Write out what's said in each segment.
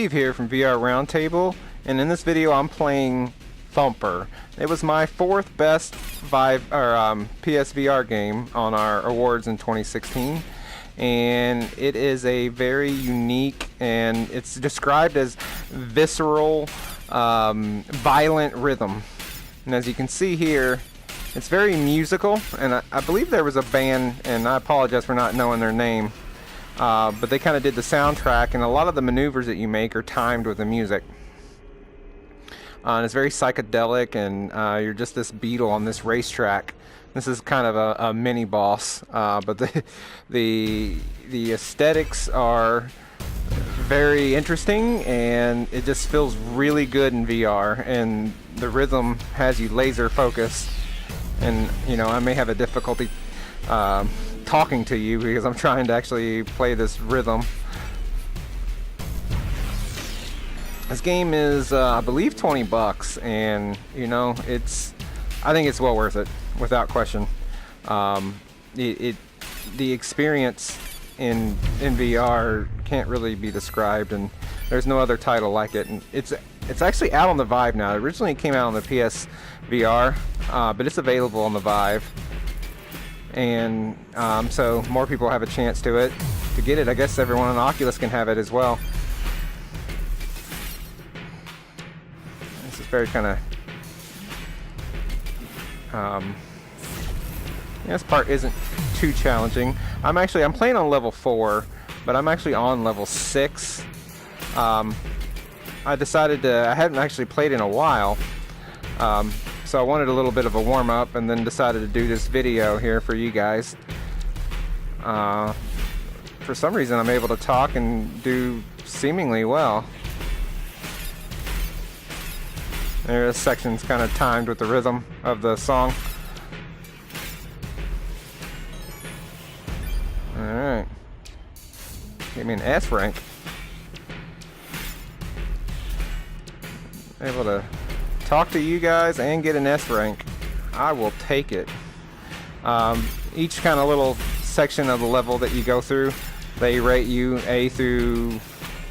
Steve here from VR Roundtable, and in this video I'm playing Thumper. It was my fourth best PSVR game on our awards in 2016, and it is a very unique, and it's described as visceral, violent rhythm. And as you can see here, it's very musical, and I believe there was a band, and I apologize for not knowing their name, but they kind of did the soundtrack, and a lot of the maneuvers that you make are timed with the music. And it's very psychedelic, and you're just this beetle on this racetrack. This is kind of a mini boss, but the aesthetics are very interesting, and it just feels really good in VR, and the rhythm has you laser focused. And you know, I may have a difficulty talking to you because I'm trying to actually play this rhythm. This game is I believe $20, and you know, I think it's well worth it without question. The experience in VR can't really be described, and there's no other title like it. And it's actually out on the Vive now. It originally came out on the PSVR, but it's available on the Vive, and so more people have a chance to get it. I guess everyone on Oculus can have it as well. This is very kind of this part isn't too challenging. I'm playing on level 4, but I'm actually on level 6. I decided I hadn't actually played in a while, so I wanted a little bit of a warm-up, and then decided to do this video here for you guys. For some reason I'm able to talk and do seemingly well. This section's kind of timed with the rhythm of the song. Alright. Give me an S rank. Able to talk to you guys and get an S rank. I will take it. Each kind of little section of the level that you go through, they rate you A through,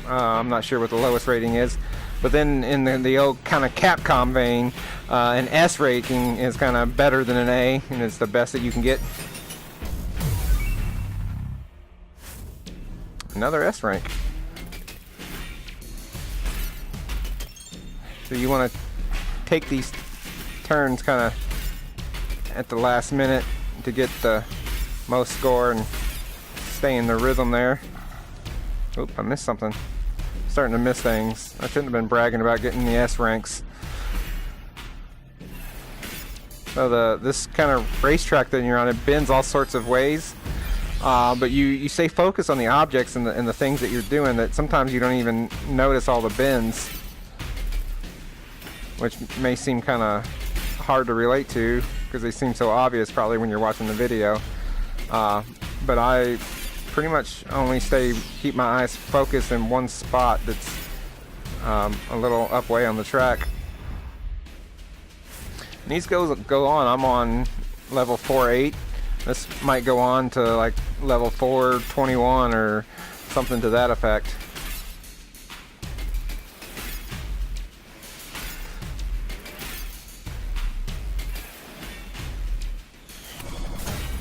I'm not sure what the lowest rating is, but then in the old kind of Capcom vein, an S rating is kind of better than an A, and it's the best that you can get. Another S rank. So you want to take these turns kind of at the last minute to get the most score and stay in the rhythm there. Oop, I missed something. Starting to miss things. I shouldn't have been bragging about getting the S ranks. So this kind of racetrack that you're on, it bends all sorts of ways. But you stay focused on the objects and the things that you're doing, that sometimes you don't even notice all the bends, which may seem kind of hard to relate to because they seem so obvious probably when you're watching the video. But I pretty much only keep my eyes focused in one spot that's a little up way on the track. And these go on. I'm on level 4-8. This might go on to like level 4-21 or something to that effect.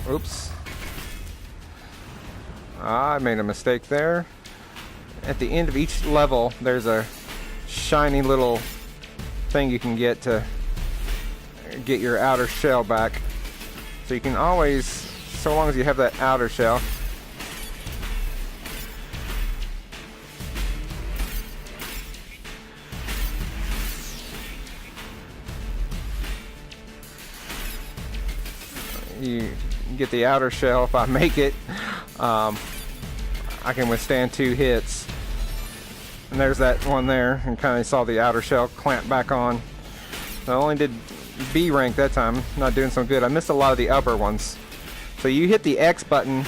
Oops. I made a mistake there. At the end of each level, there's a shiny little thing you can get to get your outer shell back. So you can always, so long as you have that outer shell, you get the outer shell. If I make it, I can withstand 2 hits. And there's that one there, and kind of saw the outer shell clamp back on. I only did B rank that time, not doing so good. I missed a lot of the upper ones. So you hit the X button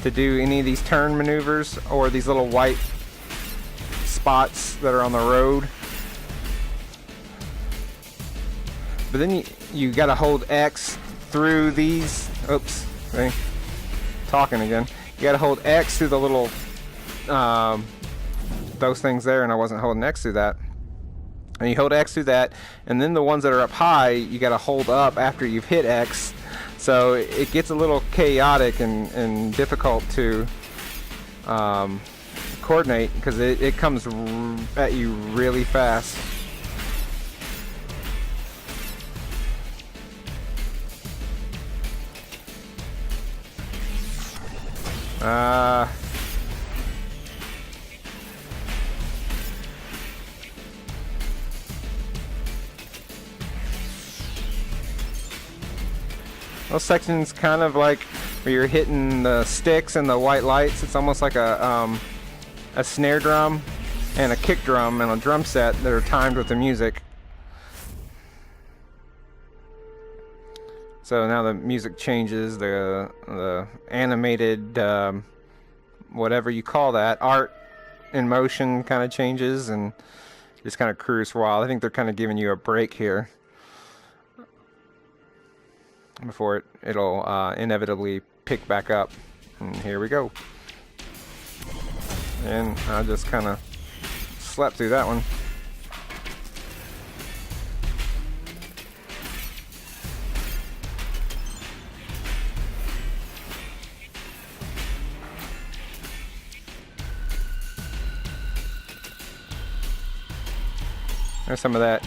to do any of these turn maneuvers or these little white spots that are on the road. But then you gotta hold X through these. Oops, see? Talking again. You gotta hold X through the little those things there, and I wasn't holding X through that. And you hold X through that, and then the ones that are up high, you got to hold up after you've hit X. So it gets a little chaotic and difficult to coordinate, because it comes at you really fast. Those sections kind of like where you're hitting the sticks and the white lights. It's almost like a snare drum and a kick drum and a drum set that are timed with the music. So now the music changes, the animated, whatever you call that, art in motion kind of changes, and just kind of cruise for a while. I think they're kind of giving you a break here before it'll inevitably pick back up. And here we go. And I just kind of slept through that one. There's some of that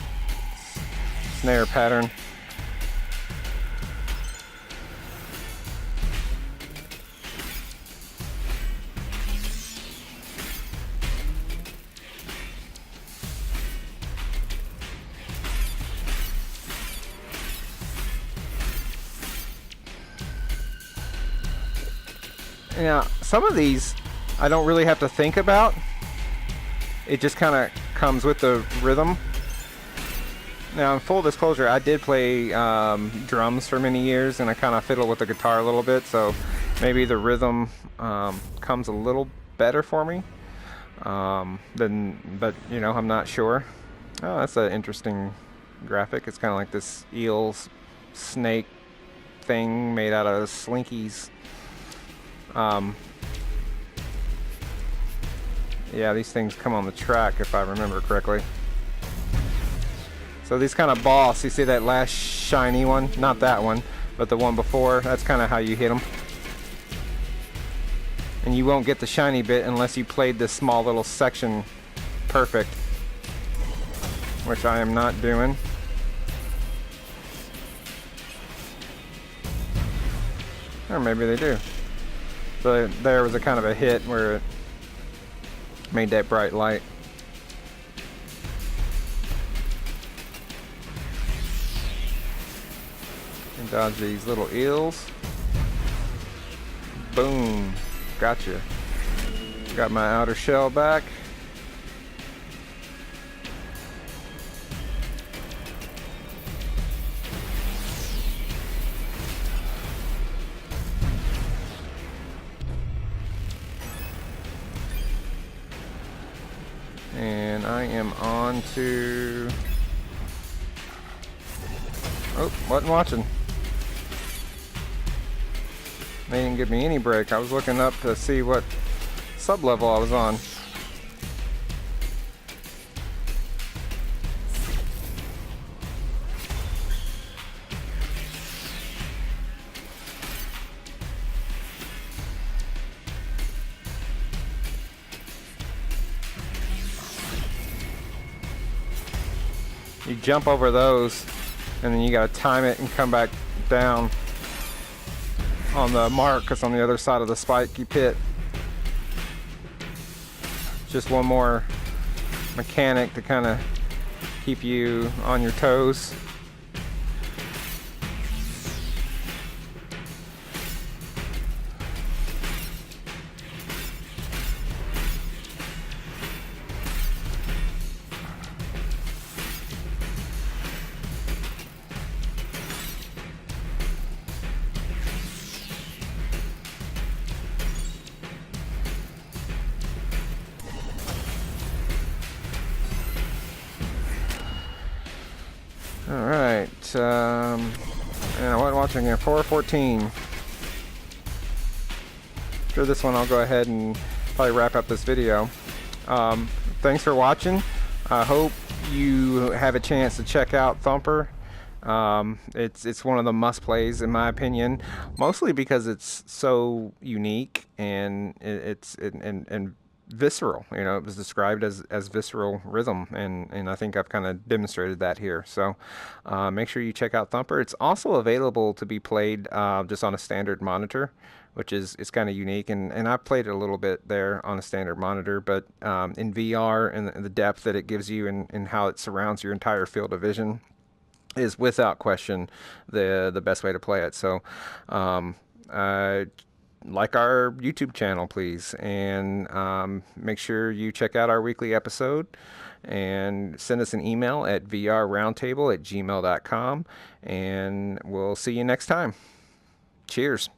snare pattern. Now, some of these I don't really have to think about. It just kind of comes with the rhythm. Now, in full disclosure, I did play drums for many years, and I kind of fiddle with the guitar a little bit, so maybe the rhythm comes a little better for me. But you know, I'm not sure. Oh, that's an interesting graphic. It's kind of like this eel snake thing made out of slinkies. Yeah, these things come on the track, if I remember correctly. So these kind of boss, you see that last shiny one? Not that one, but the one before. That's kind of how you hit them. And you won't get the shiny bit unless you played this small little section perfect, which I am not doing. Or maybe they do. So there was a kind of a hit where it made that bright light. And dodge these little eels. Boom. Gotcha. Got my outer shell back. And I am on to... Oh, wasn't watching. They didn't give me any break. I was looking up to see what sub-level I was on. You jump over those, and then you gotta time it and come back down on the mark, because on the other side of the spike you hit. Just one more mechanic to kind of keep you on your toes. Alright, and I wasn't watching here, 4:14. After this one, I'll go ahead and probably wrap up this video. thanks for watching. I hope you have a chance to check out Thumper. It's one of the must plays in my opinion, mostly because it's so unique and and visceral. You know, it was described as visceral rhythm, and I think I've kind of demonstrated that here. So make sure you check out Thumper. It's also available to be played just on a standard monitor, which is kind of unique. And I played it a little bit there on a standard monitor, but in VR and the depth that it gives you and how it surrounds your entire field of vision is without question the best way to play it. So like our YouTube channel, please, and make sure you check out our weekly episode and send us an email at vrroundtable@gmail.com, and we'll see you next time. Cheers.